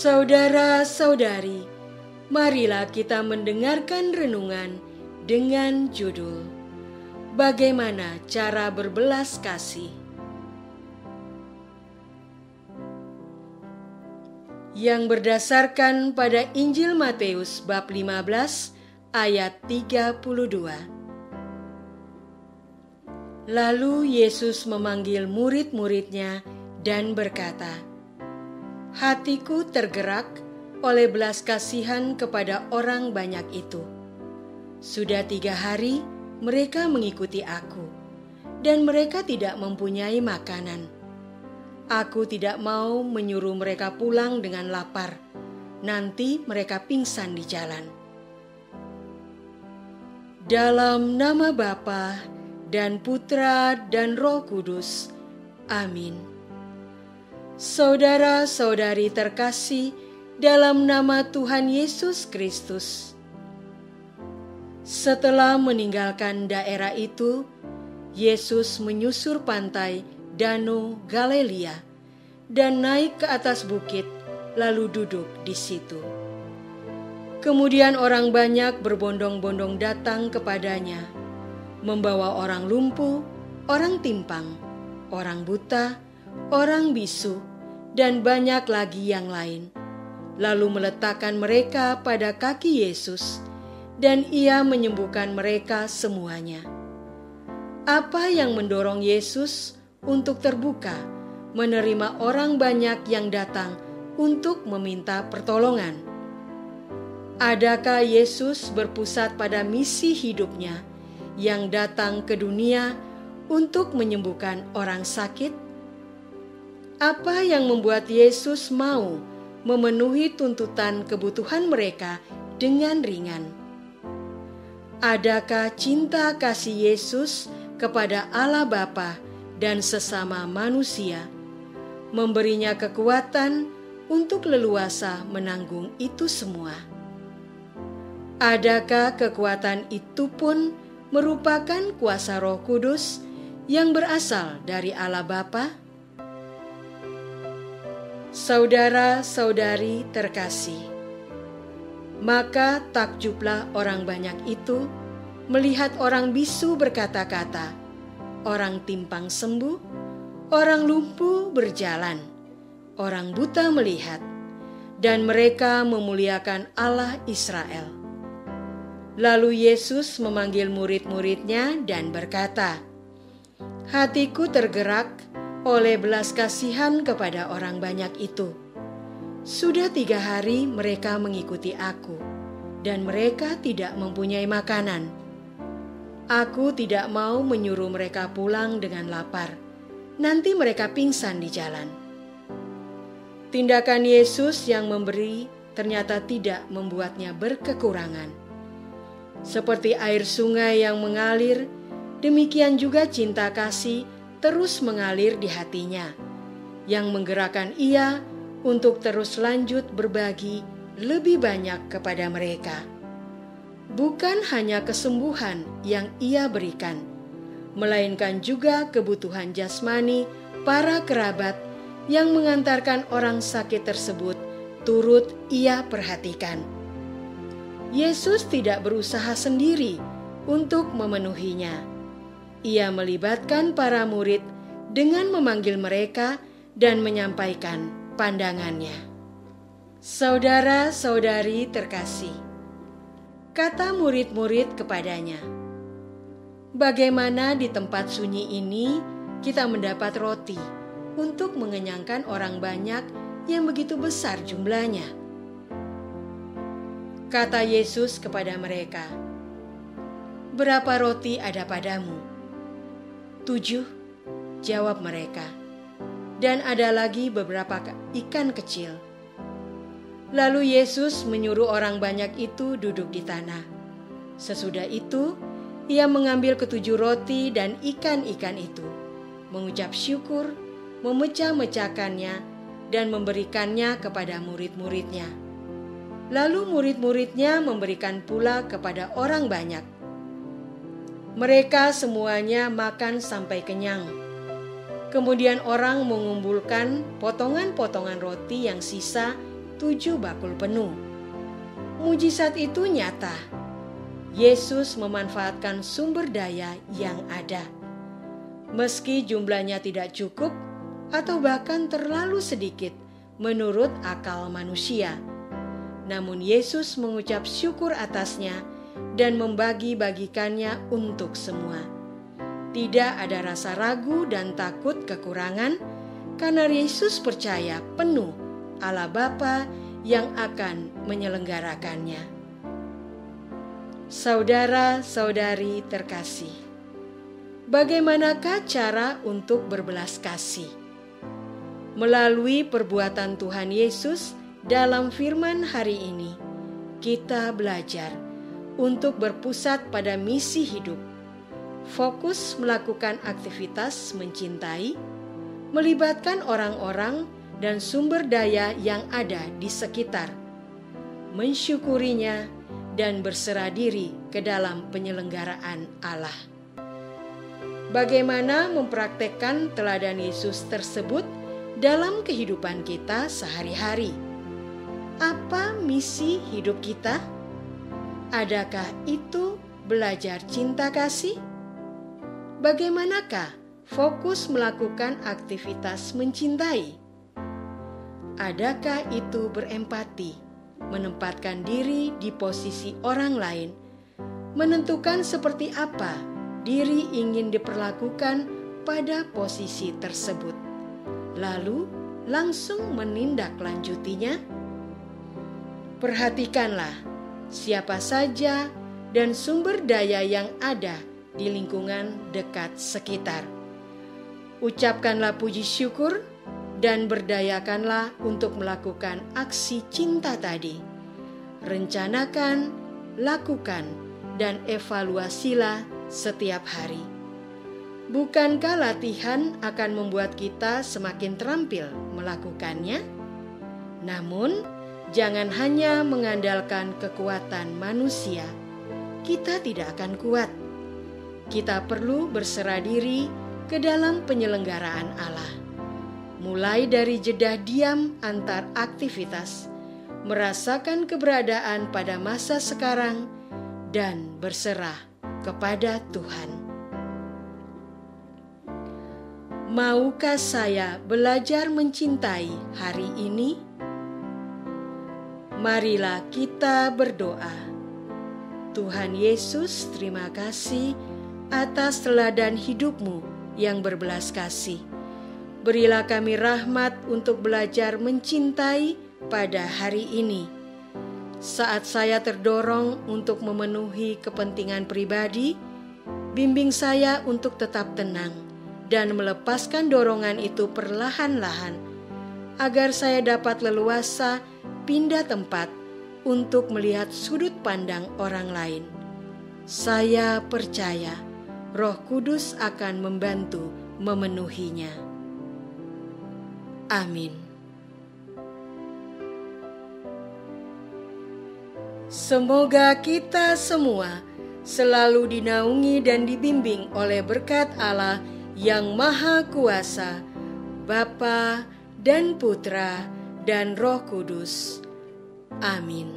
Saudara-saudari, marilah kita mendengarkan renungan dengan judul Bagaimana Cara Berbelas Kasih, yang berdasarkan pada Injil Matius bab 15 ayat 32. Lalu Yesus memanggil murid-muridnya dan berkata, "Hatiku tergerak oleh belas kasihan kepada orang banyak itu. Sudah 3 hari mereka mengikuti aku, dan mereka tidak mempunyai makanan. Aku tidak mau menyuruh mereka pulang dengan lapar, nanti mereka pingsan di jalan." Dalam nama Bapa dan Putra dan Roh Kudus. Amin. Saudara-saudari terkasih dalam nama Tuhan Yesus Kristus. Setelah meninggalkan daerah itu, Yesus menyusur pantai Danau Galilea dan naik ke atas bukit, lalu duduk di situ. Kemudian orang banyak berbondong-bondong datang kepadanya, membawa orang lumpuh, orang timpang, orang buta, orang bisu, dan banyak lagi yang lain. Lalu meletakkan mereka pada kaki Yesus, dan Ia menyembuhkan mereka semuanya. Apa yang mendorong Yesus untuk terbuka menerima orang banyak yang datang untuk meminta pertolongan? Adakah Yesus berpusat pada misi hidupnya yang datang ke dunia untuk menyembuhkan orang sakit? Apa yang membuat Yesus mau memenuhi tuntutan kebutuhan mereka dengan ringan? Adakah cinta kasih Yesus kepada Allah Bapa dan sesama manusia memberinya kekuatan untuk leluasa menanggung itu semua? Adakah kekuatan itu pun merupakan kuasa Roh Kudus yang berasal dari Allah Bapa? Saudara-saudari terkasih, maka takjublah orang banyak itu melihat orang bisu berkata-kata, orang timpang sembuh, orang lumpuh berjalan, orang buta melihat, dan mereka memuliakan Allah Israel. Lalu Yesus memanggil murid-muridnya dan berkata, "Hatiku tergerak oleh belas kasihan kepada orang banyak itu. Sudah 3 hari mereka mengikuti aku, dan mereka tidak mempunyai makanan. Aku tidak mau menyuruh mereka pulang dengan lapar, nanti mereka pingsan di jalan." Tindakan Yesus yang memberi ternyata tidak membuatnya berkekurangan. Seperti air sungai yang mengalir, demikian juga cinta kasih terus mengalir di hatinya, yang menggerakkan ia untuk terus lanjut berbagi lebih banyak kepada mereka. Bukan hanya kesembuhan yang ia berikan, melainkan juga kebutuhan jasmani para kerabat yang mengantarkan orang sakit tersebut turut ia perhatikan. Yesus tidak berusaha sendiri untuk memenuhinya. Ia melibatkan para murid dengan memanggil mereka dan menyampaikan pandangannya. Saudara-saudari terkasih, kata murid-murid kepadanya, "Bagaimana di tempat sunyi ini kita mendapat roti untuk mengenyangkan orang banyak yang begitu besar jumlahnya?" Kata Yesus kepada mereka, "Berapa roti ada padamu?" 7, jawab mereka. "Dan ada lagi beberapa ikan kecil." Lalu Yesus menyuruh orang banyak itu duduk di tanah. Sesudah itu, Ia mengambil ke-7 roti dan ikan-ikan itu, mengucap syukur, memecah-mecahkannya, dan memberikannya kepada murid-muridnya. Lalu murid-muridnya memberikan pula kepada orang banyak. Mereka semuanya makan sampai kenyang. Kemudian orang mengumpulkan potongan-potongan roti yang sisa 7 bakul penuh. Mujizat itu nyata. Yesus memanfaatkan sumber daya yang ada. Meski jumlahnya tidak cukup atau bahkan terlalu sedikit menurut akal manusia, namun Yesus mengucap syukur atasnya dan membagi-bagikannya untuk semua. Tidak ada rasa ragu dan takut kekurangan, karena Yesus percaya penuh Allah Bapa yang akan menyelenggarakannya. Saudara-saudari terkasih, bagaimanakah cara untuk berbelas kasih? Melalui perbuatan Tuhan Yesus dalam firman hari ini, kita belajar untuk berpusat pada misi hidup, fokus melakukan aktivitas mencintai, melibatkan orang-orang dan sumber daya yang ada di sekitar, mensyukurinya, dan berserah diri ke dalam penyelenggaraan Allah. Bagaimana mempraktekkan teladan Yesus tersebut dalam kehidupan kita sehari-hari? Apa misi hidup kita? Adakah itu belajar cinta kasih? Bagaimanakah fokus melakukan aktivitas mencintai? Adakah itu berempati, menempatkan diri di posisi orang lain, menentukan seperti apa diri ingin diperlakukan pada posisi tersebut, lalu langsung menindaklanjutinya? Perhatikanlah siapa saja dan sumber daya yang ada di lingkungan dekat sekitar. Ucapkanlah puji syukur dan berdayakanlah untuk melakukan aksi cinta tadi. Rencanakan, lakukan, dan evaluasilah setiap hari. Bukankah latihan akan membuat kita semakin terampil melakukannya? Namun, jangan hanya mengandalkan kekuatan manusia. Kita tidak akan kuat. Kita perlu berserah diri ke dalam penyelenggaraan Allah. Mulai dari jeda diam antar aktivitas, merasakan keberadaan pada masa sekarang, dan berserah kepada Tuhan. Maukah saya belajar mencintai hari ini? Marilah kita berdoa. Tuhan Yesus, terima kasih atas teladan hidup-Mu yang berbelas kasih. Berilah kami rahmat untuk belajar mencintai pada hari ini. Saat saya terdorong untuk memenuhi kepentingan pribadi, bimbing saya untuk tetap tenang dan melepaskan dorongan itu perlahan-lahan, agar saya dapat leluasa pindah tempat untuk melihat sudut pandang orang lain. Saya percaya Roh Kudus akan membantu memenuhinya. Amin. Semoga kita semua selalu dinaungi dan dibimbing oleh berkat Allah yang Maha Kuasa, Bapa dan Putra dan Roh Kudus. Amin.